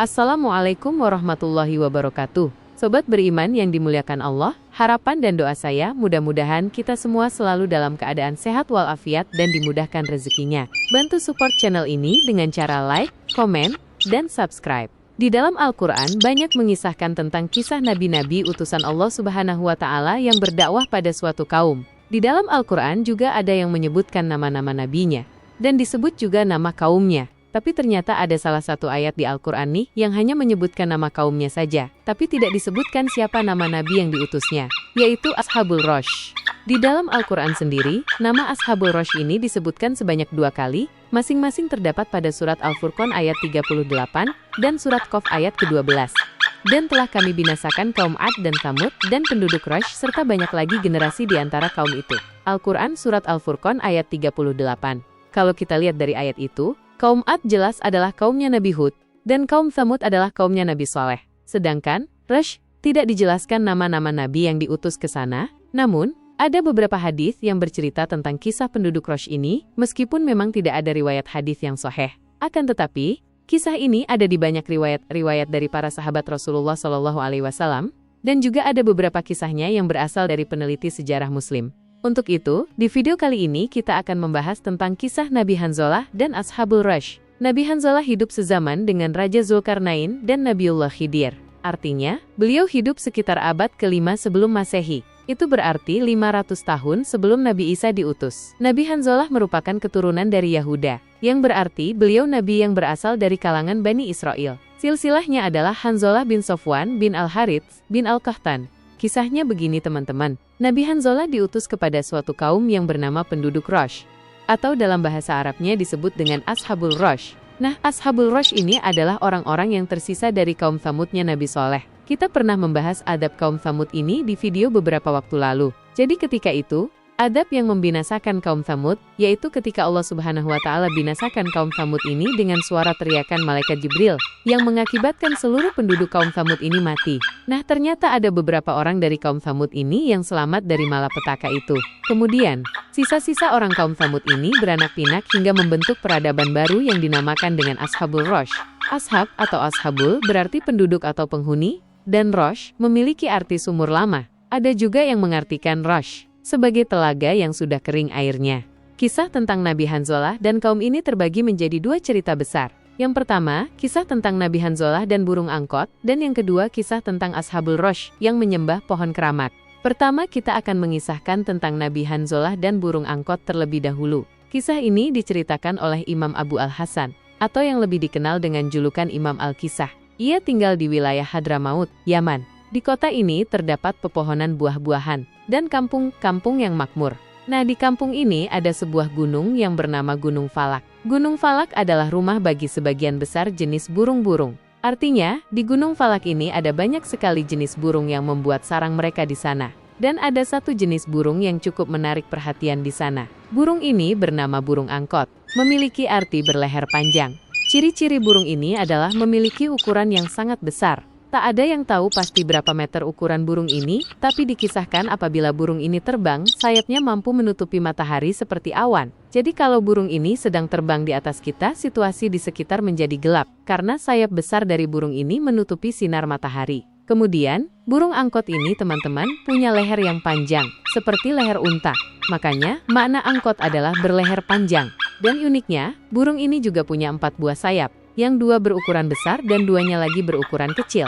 Assalamualaikum warahmatullahi wabarakatuh. Sobat beriman yang dimuliakan Allah, harapan dan doa saya mudah-mudahan kita semua selalu dalam keadaan sehat walafiat dan dimudahkan rezekinya. Bantu support channel ini dengan cara like, komen, dan subscribe. Di dalam Al-Quran banyak mengisahkan tentang kisah nabi-nabi utusan Allah Subhanahu wa Ta'ala yang berdakwah pada suatu kaum. Di dalam Al-Quran juga ada yang menyebutkan nama-nama nabinya, dan disebut juga nama kaumnya. Tapi ternyata ada salah satu ayat di Al-Quran nih yang hanya menyebutkan nama kaumnya saja, tapi tidak disebutkan siapa nama nabi yang diutusnya, yaitu Ashabul Rosh. Di dalam Al-Quran sendiri, nama Ashabul Rosh ini disebutkan sebanyak 2 kali, masing-masing terdapat pada surat Al-Furqan ayat 38 dan surat Qaf ayat ke-12. Dan telah kami binasakan kaum Ad dan Tsamud dan penduduk Rosh serta banyak lagi generasi di antara kaum itu. Al-Quran surat Al-Furqan ayat 38. Kalau kita lihat dari ayat itu, kaum Ad jelas adalah kaumnya Nabi Hud, dan kaum Tsamud adalah kaumnya Nabi Saleh. Sedangkan, Rosh tidak dijelaskan nama-nama nabi yang diutus ke sana, namun, ada beberapa hadis yang bercerita tentang kisah penduduk Rosh ini, meskipun memang tidak ada riwayat hadis yang sahih. Akan tetapi, kisah ini ada di banyak riwayat dari para sahabat Rasulullah SAW, dan juga ada beberapa kisahnya yang berasal dari peneliti sejarah Muslim. Untuk itu, di video kali ini kita akan membahas tentang kisah Nabi Hanzalah dan Ashabul Rosh. Nabi Hanzalah hidup sezaman dengan Raja Zulkarnain dan Nabiullah Khidir. Artinya, beliau hidup sekitar abad ke-5 sebelum Masehi. Itu berarti 500 tahun sebelum Nabi Isa diutus. Nabi Hanzalah merupakan keturunan dari Yahuda, yang berarti beliau nabi yang berasal dari kalangan Bani Israel. Silsilahnya adalah Hanzalah bin Sofwan bin Al-Harits bin Al-Qahtan. Kisahnya begini teman-teman, Nabi Hanzalah diutus kepada suatu kaum yang bernama penduduk Rosh, atau dalam bahasa Arabnya disebut dengan Ashabul Rosh. Nah, Ashabul Rosh ini adalah orang-orang yang tersisa dari kaum Tsamudnya Nabi Saleh. Kita pernah membahas adab kaum Tsamud ini di video beberapa waktu lalu. Jadi ketika itu, adab yang membinasakan kaum Tsamud, yaitu ketika Allah Subhanahu wa Ta'ala binasakan kaum Tsamud ini dengan suara teriakan malaikat Jibril, yang mengakibatkan seluruh penduduk kaum Tsamud ini mati. Nah, ternyata ada beberapa orang dari kaum Tsamud ini yang selamat dari malapetaka itu. Kemudian, sisa-sisa orang kaum Tsamud ini beranak pinak hingga membentuk peradaban baru yang dinamakan dengan Ashabul Rosh. Ashab atau Ashabul berarti penduduk atau penghuni, dan Rosh memiliki arti sumur lama. Ada juga yang mengartikan Rosh sebagai telaga yang sudah kering airnya. Kisah tentang Nabi Hanzalah dan kaum ini terbagi menjadi 2 cerita besar. Yang pertama, kisah tentang Nabi Hanzalah dan burung angkot, dan yang kedua, kisah tentang Ashabul Rosh yang menyembah pohon keramat. Pertama, kita akan mengisahkan tentang Nabi Hanzalah dan burung angkot terlebih dahulu. Kisah ini diceritakan oleh Imam Abu Al-Hasan, atau yang lebih dikenal dengan julukan Imam Al-Kisah. Ia tinggal di wilayah Hadramaut, Yaman. Di kota ini terdapat pepohonan buah-buahan dan kampung-kampung yang makmur. Nah, di kampung ini ada sebuah gunung yang bernama Gunung Falak. Gunung Falak adalah rumah bagi sebagian besar jenis burung-burung. Artinya, di Gunung Falak ini ada banyak sekali jenis burung yang membuat sarang mereka di sana. Dan ada satu jenis burung yang cukup menarik perhatian di sana. Burung ini bernama burung angkot, memiliki arti berleher panjang. Ciri-ciri burung ini adalah memiliki ukuran yang sangat besar. Tak ada yang tahu pasti berapa meter ukuran burung ini, tapi dikisahkan apabila burung ini terbang, sayapnya mampu menutupi matahari seperti awan. Jadi kalau burung ini sedang terbang di atas kita, situasi di sekitar menjadi gelap, karena sayap besar dari burung ini menutupi sinar matahari. Kemudian, burung angkot ini teman-teman punya leher yang panjang, seperti leher unta. Makanya, makna angkot adalah berleher panjang. Dan uniknya, burung ini juga punya 4 buah sayap, yang 2 berukuran besar dan 2-nya lagi berukuran kecil.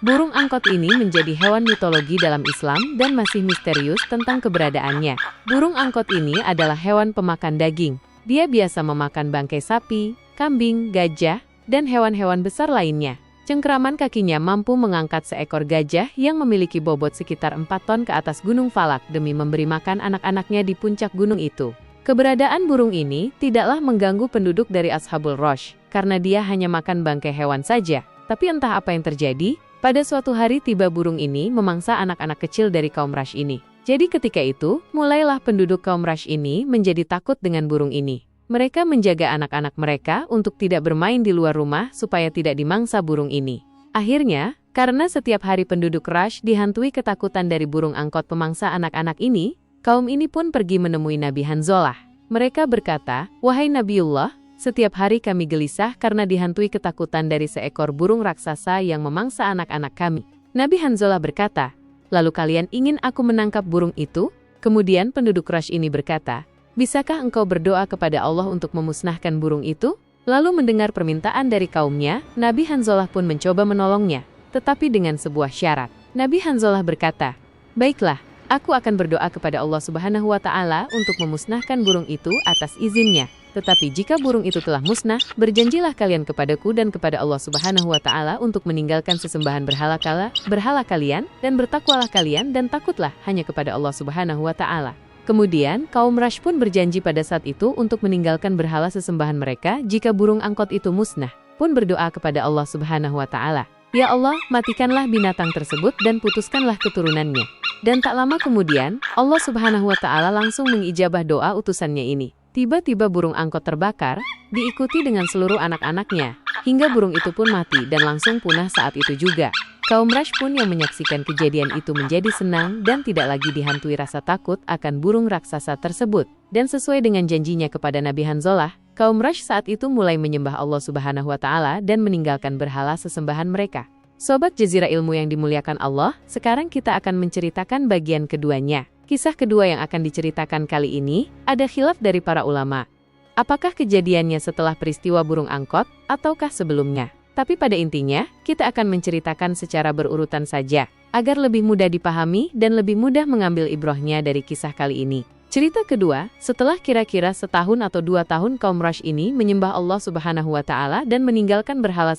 Burung angkot ini menjadi hewan mitologi dalam Islam dan masih misterius tentang keberadaannya. Burung angkot ini adalah hewan pemakan daging. Dia biasa memakan bangkai sapi, kambing, gajah, dan hewan-hewan besar lainnya. Cengkeraman kakinya mampu mengangkat seekor gajah yang memiliki bobot sekitar 4 ton ke atas Gunung Falak demi memberi makan anak-anaknya di puncak gunung itu. Keberadaan burung ini tidaklah mengganggu penduduk dari Ashabul Rosh, karena dia hanya makan bangkai hewan saja. Tapi entah apa yang terjadi, pada suatu hari tiba burung ini memangsa anak-anak kecil dari kaum Rosh ini. Jadi ketika itu, mulailah penduduk kaum Rosh ini menjadi takut dengan burung ini. Mereka menjaga anak-anak mereka untuk tidak bermain di luar rumah supaya tidak dimangsa burung ini. Akhirnya, karena setiap hari penduduk Rosh dihantui ketakutan dari burung angkot pemangsa anak-anak ini, kaum ini pun pergi menemui Nabi Hanzalah. Mereka berkata, "Wahai Nabiullah, Setiap hari kami gelisah karena dihantui ketakutan dari seekor burung raksasa yang memangsa anak-anak kami. Nabi Hanzalah berkata, "Lalu kalian ingin aku menangkap burung itu?" Kemudian penduduk Quraisy ini berkata, "Bisakah engkau berdoa kepada Allah untuk memusnahkan burung itu?" Lalu mendengar permintaan dari kaumnya, Nabi Hanzalah pun mencoba menolongnya, tetapi dengan sebuah syarat. Nabi Hanzalah berkata, "Baiklah, aku akan berdoa kepada Allah Subhanahu wa Ta'ala untuk memusnahkan burung itu atas izinnya. Tetapi jika burung itu telah musnah, berjanjilah kalian kepadaku dan kepada Allah Subhanahu wa Ta'ala untuk meninggalkan sesembahan berhala kalian, dan bertakwalah kalian dan takutlah hanya kepada Allah Subhanahu wa Ta'ala." Kemudian, kaum Quraisy pun berjanji pada saat itu untuk meninggalkan berhala sesembahan mereka jika burung angkot itu musnah, pun berdoa kepada Allah Subhanahu wa Ta'ala, "Ya Allah, matikanlah binatang tersebut dan putuskanlah keturunannya." Dan tak lama kemudian, Allah Subhanahu wa Ta'ala langsung mengijabah doa utusannya ini. Tiba-tiba burung angkot terbakar, diikuti dengan seluruh anak-anaknya, hingga burung itu pun mati dan langsung punah saat itu juga. Kaum Quraisy pun yang menyaksikan kejadian itu menjadi senang dan tidak lagi dihantui rasa takut akan burung raksasa tersebut. Dan sesuai dengan janjinya kepada Nabi Hanzalah, kaum Quraisy saat itu mulai menyembah Allah Subhanahu wa Ta'ala dan meninggalkan berhala sesembahan mereka. Sobat Jazirah Ilmu yang dimuliakan Allah, sekarang kita akan menceritakan bagian keduanya. Kisah kedua yang akan diceritakan kali ini, ada khilaf dari para ulama. Apakah kejadiannya setelah peristiwa burung angkot, ataukah sebelumnya? Tapi pada intinya, kita akan menceritakan secara berurutan saja, agar lebih mudah dipahami dan lebih mudah mengambil ibrahnya dari kisah kali ini. Cerita kedua, setelah kira-kira 1 atau 2 tahun kaum Quraisy ini menyembah Allah Subhanahu wa Ta'ala dan meninggalkan berhala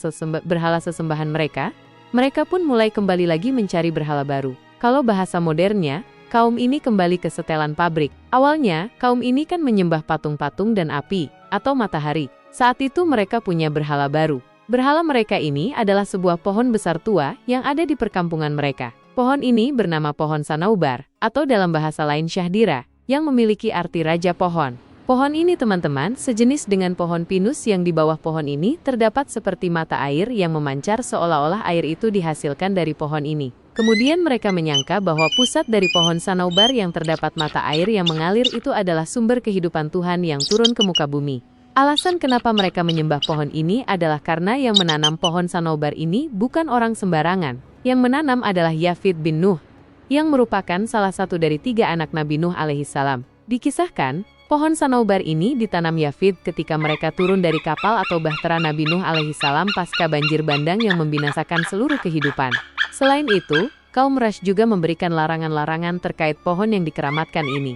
sesembahan mereka, mereka pun mulai kembali lagi mencari berhala baru. Kalau bahasa modernnya, kaum ini kembali ke setelan pabrik. Awalnya, kaum ini kan menyembah patung-patung dan api, atau matahari. Saat itu mereka punya berhala baru. Berhala mereka ini adalah sebuah pohon besar tua yang ada di perkampungan mereka. Pohon ini bernama pohon Sanaubar, atau dalam bahasa lain Syahdira, yang memiliki arti raja pohon. Pohon ini teman-teman sejenis dengan pohon pinus yang di bawah pohon ini terdapat seperti mata air yang memancar seolah-olah air itu dihasilkan dari pohon ini. Kemudian mereka menyangka bahwa pusat dari pohon Sanaubar yang terdapat mata air yang mengalir itu adalah sumber kehidupan Tuhan yang turun ke muka bumi. Alasan kenapa mereka menyembah pohon ini adalah karena yang menanam pohon Sanaubar ini bukan orang sembarangan. Yang menanam adalah Yafid bin Nuh, yang merupakan salah satu dari 3 anak Nabi Nuh alaihissalam. Dikisahkan, pohon Sanaubar ini ditanam Yafid ketika mereka turun dari kapal atau bahtera Nabi Nuh alaihissalam pasca banjir bandang yang membinasakan seluruh kehidupan. Selain itu, kaum Quraisy juga memberikan larangan-larangan terkait pohon yang dikeramatkan ini.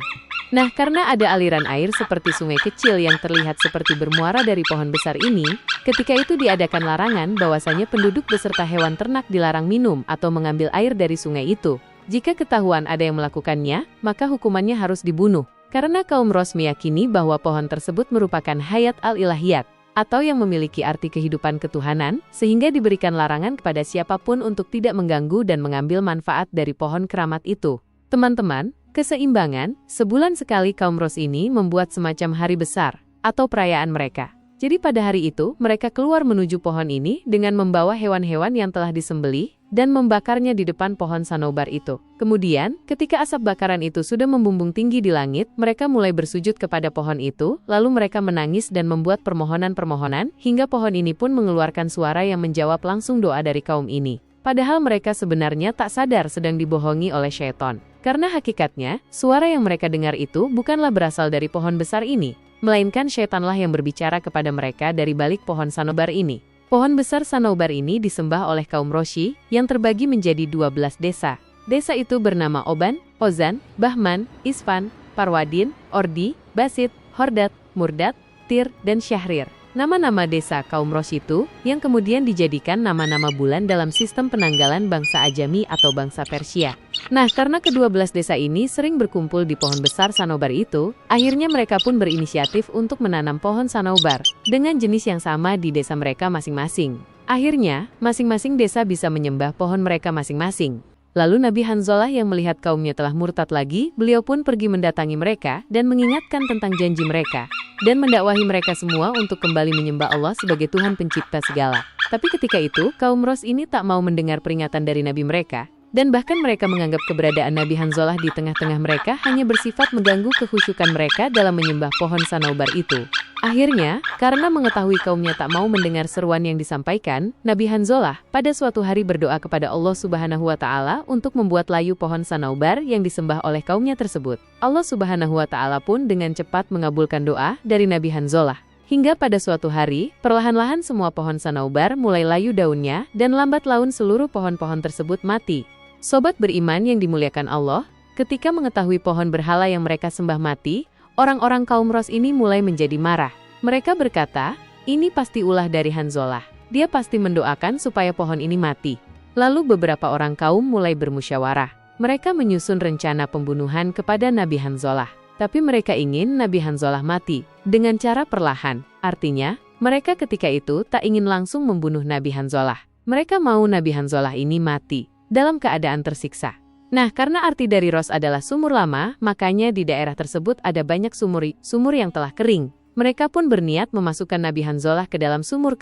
Nah, karena ada aliran air seperti sungai kecil yang terlihat seperti bermuara dari pohon besar ini, ketika itu diadakan larangan bahwasanya penduduk beserta hewan ternak dilarang minum atau mengambil air dari sungai itu. Jika ketahuan ada yang melakukannya, maka hukumannya harus dibunuh. Karena kaum Quraisy meyakini bahwa pohon tersebut merupakan hayat al-ilahiyat, atau yang memiliki arti kehidupan ketuhanan, sehingga diberikan larangan kepada siapapun untuk tidak mengganggu dan mengambil manfaat dari pohon keramat itu. Teman-teman, keseimbangan, sebulan sekali kaum Quraisy ini membuat semacam hari besar, atau perayaan mereka. Jadi pada hari itu, mereka keluar menuju pohon ini dengan membawa hewan-hewan yang telah disembelih, dan membakarnya di depan pohon Sanaubar itu. Kemudian, ketika asap bakaran itu sudah membumbung tinggi di langit, mereka mulai bersujud kepada pohon itu, lalu mereka menangis dan membuat permohonan-permohonan, hingga pohon ini pun mengeluarkan suara yang menjawab langsung doa dari kaum ini. Padahal mereka sebenarnya tak sadar sedang dibohongi oleh syaitan. Karena hakikatnya, suara yang mereka dengar itu bukanlah berasal dari pohon besar ini, melainkan syaitanlah yang berbicara kepada mereka dari balik pohon Sanaubar ini. Pohon besar Sanaubar ini disembah oleh kaum Roshi yang terbagi menjadi 12 desa. Desa itu bernama Oban, Ozan, Bahman, Isfan, Parwadin, Ordi, Basit, Hordat, Murdat, Tir, dan Syahrir. Nama-nama desa kaum Roshi itu yang kemudian dijadikan nama-nama bulan dalam sistem penanggalan bangsa Ajami atau bangsa Persia. Nah, karena ke-12 desa ini sering berkumpul di pohon besar Sanaubar itu, akhirnya mereka pun berinisiatif untuk menanam pohon Sanaubar dengan jenis yang sama di desa mereka masing-masing. Akhirnya, masing-masing desa bisa menyembah pohon mereka masing-masing. Lalu Nabi Hanzalah yang melihat kaumnya telah murtad lagi, beliau pun pergi mendatangi mereka dan mengingatkan tentang janji mereka, dan mendakwahi mereka semua untuk kembali menyembah Allah sebagai Tuhan pencipta segala. Tapi ketika itu, kaum Quraisy ini tak mau mendengar peringatan dari Nabi mereka, dan bahkan mereka menganggap keberadaan Nabi Hanzalah di tengah-tengah mereka hanya bersifat mengganggu kekhusyukan mereka dalam menyembah pohon Sanaubar itu. Akhirnya, karena mengetahui kaumnya tak mau mendengar seruan yang disampaikan, Nabi Hanzalah pada suatu hari berdoa kepada Allah Subhanahu wa Ta'ala untuk membuat layu pohon sanaubar yang disembah oleh kaumnya tersebut. Allah Subhanahu wa Ta'ala pun dengan cepat mengabulkan doa dari Nabi Hanzalah. Hingga pada suatu hari, perlahan-lahan semua pohon sanaubar mulai layu daunnya dan lambat laun seluruh pohon-pohon tersebut mati. Sobat beriman yang dimuliakan Allah, ketika mengetahui pohon berhala yang mereka sembah mati, orang-orang kaum Ros ini mulai menjadi marah. Mereka berkata, ini pasti ulah dari Hanzalah. Dia pasti mendoakan supaya pohon ini mati. Lalu beberapa orang kaum mulai bermusyawarah. Mereka menyusun rencana pembunuhan kepada Nabi Hanzalah. Tapi mereka ingin Nabi Hanzalah mati dengan cara perlahan. Artinya, mereka ketika itu tak ingin langsung membunuh Nabi Hanzalah. Mereka mau Nabi Hanzalah ini mati dalam keadaan tersiksa. Nah, karena arti dari Ros adalah sumur lama, makanya di daerah tersebut ada banyak sumur yang telah kering. Mereka pun berniat memasukkan Nabi Hanzalah ke dalam sumur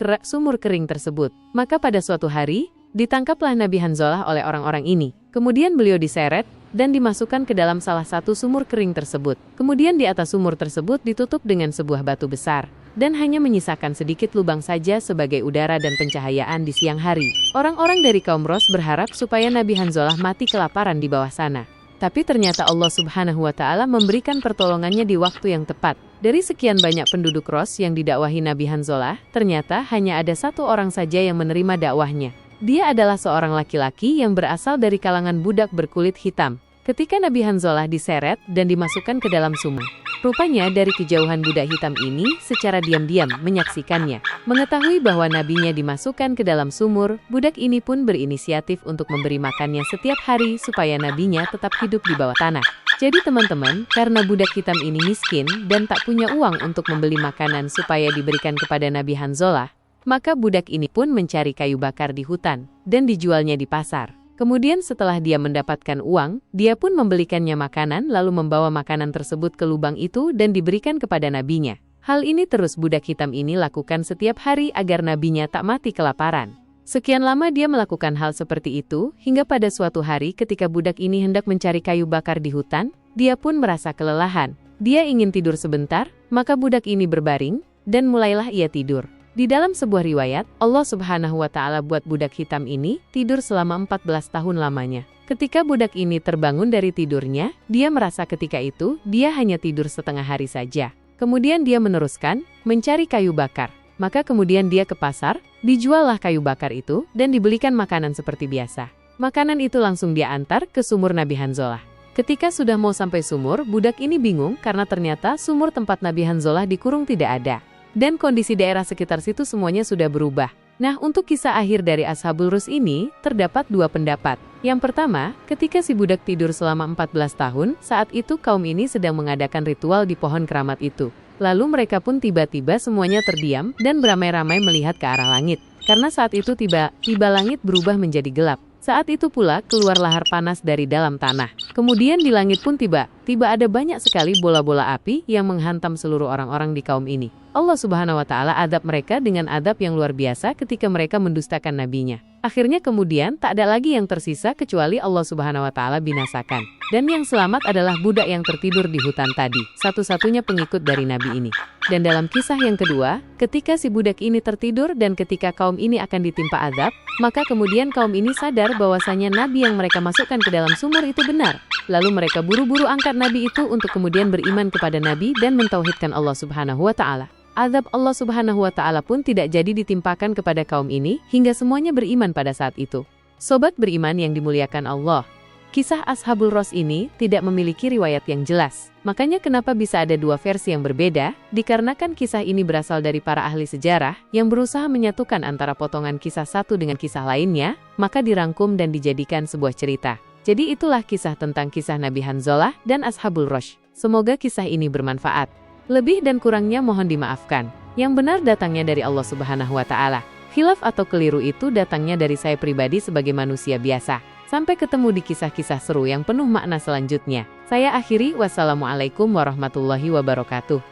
kering tersebut. Maka pada suatu hari, ditangkaplah Nabi Hanzalah oleh orang-orang ini. Kemudian beliau diseret dan dimasukkan ke dalam salah satu sumur kering tersebut. Kemudian di atas sumur tersebut ditutup dengan sebuah batu besar dan hanya menyisakan sedikit lubang saja sebagai udara dan pencahayaan di siang hari. Orang-orang dari kaum Ros berharap supaya Nabi Hanzalah mati kelaparan di bawah sana. Tapi ternyata Allah Subhanahu wa Ta'ala memberikan pertolongannya di waktu yang tepat. Dari sekian banyak penduduk Ros yang didakwahi Nabi Hanzalah, ternyata hanya ada satu orang saja yang menerima dakwahnya. Dia adalah seorang laki-laki yang berasal dari kalangan budak berkulit hitam. Ketika Nabi Hanzalah diseret dan dimasukkan ke dalam sumur, rupanya dari kejauhan budak hitam ini secara diam-diam menyaksikannya. Mengetahui bahwa nabinya dimasukkan ke dalam sumur, budak ini pun berinisiatif untuk memberi makannya setiap hari supaya nabinya tetap hidup di bawah tanah. Jadi teman-teman, karena budak hitam ini miskin dan tak punya uang untuk membeli makanan supaya diberikan kepada Nabi Hanzalah, maka budak ini pun mencari kayu bakar di hutan dan dijualnya di pasar. Kemudian setelah dia mendapatkan uang, dia pun membelikannya makanan lalu membawa makanan tersebut ke lubang itu dan diberikan kepada nabinya. Hal ini terus budak hitam ini lakukan setiap hari agar nabinya tak mati kelaparan. Sekian lama dia melakukan hal seperti itu, hingga pada suatu hari ketika budak ini hendak mencari kayu bakar di hutan, dia pun merasa kelelahan. Dia ingin tidur sebentar, maka budak ini berbaring, dan mulailah ia tidur. Di dalam sebuah riwayat, Allah Subhanahu wa Ta'ala buat budak hitam ini tidur selama 14 tahun lamanya. Ketika budak ini terbangun dari tidurnya, dia merasa ketika itu dia hanya tidur setengah hari saja. Kemudian dia meneruskan mencari kayu bakar. Maka kemudian dia ke pasar, dijuallah kayu bakar itu dan dibelikan makanan seperti biasa. Makanan itu langsung dia antar ke sumur Nabi Hanzalah. Ketika sudah mau sampai sumur, budak ini bingung karena ternyata sumur tempat Nabi Hanzalah dikurung tidak ada. Dan kondisi daerah sekitar situ semuanya sudah berubah. Nah, untuk kisah akhir dari Ashabul Rus ini, terdapat dua pendapat. Yang pertama, ketika si budak tidur selama 14 tahun, saat itu kaum ini sedang mengadakan ritual di pohon keramat itu. Lalu mereka pun tiba-tiba semuanya terdiam dan beramai-ramai melihat ke arah langit. Karena saat itu tiba langit berubah menjadi gelap. Saat itu pula keluar lahar panas dari dalam tanah. Kemudian di langit pun tiba ada banyak sekali bola-bola api yang menghantam seluruh orang-orang di kaum ini. Allah Subhanahu wa Ta'ala adab mereka dengan adab yang luar biasa ketika mereka mendustakan nabinya. Akhirnya kemudian tak ada lagi yang tersisa kecuali Allah Subhanahu wa Ta'ala binasakan. Dan yang selamat adalah budak yang tertidur di hutan tadi, satu-satunya pengikut dari nabi ini. Dan dalam kisah yang kedua, ketika si budak ini tertidur dan ketika kaum ini akan ditimpa azab, maka kemudian kaum ini sadar bahwasanya nabi yang mereka masukkan ke dalam sumur itu benar. Lalu mereka buru-buru angkat nabi itu untuk kemudian beriman kepada nabi dan mentauhidkan Allah Subhanahu wa Ta'ala. Azab Allah Subhanahu wa Ta'ala pun tidak jadi ditimpakan kepada kaum ini hingga semuanya beriman pada saat itu. Sobat beriman yang dimuliakan Allah, kisah Ashabul Ros ini tidak memiliki riwayat yang jelas. Makanya kenapa bisa ada dua versi yang berbeda? Dikarenakan kisah ini berasal dari para ahli sejarah yang berusaha menyatukan antara potongan kisah satu dengan kisah lainnya, maka dirangkum dan dijadikan sebuah cerita. Jadi itulah kisah tentang kisah Nabi Hanzalah dan Ashabul Ros. Semoga kisah ini bermanfaat. Lebih dan kurangnya mohon dimaafkan. Yang benar datangnya dari Allah Subhanahu wa Ta'ala. Khilaf atau keliru itu datangnya dari saya pribadi sebagai manusia biasa. Sampai ketemu di kisah-kisah seru yang penuh makna selanjutnya. Saya akhiri, wassalamualaikum warahmatullahi wabarakatuh.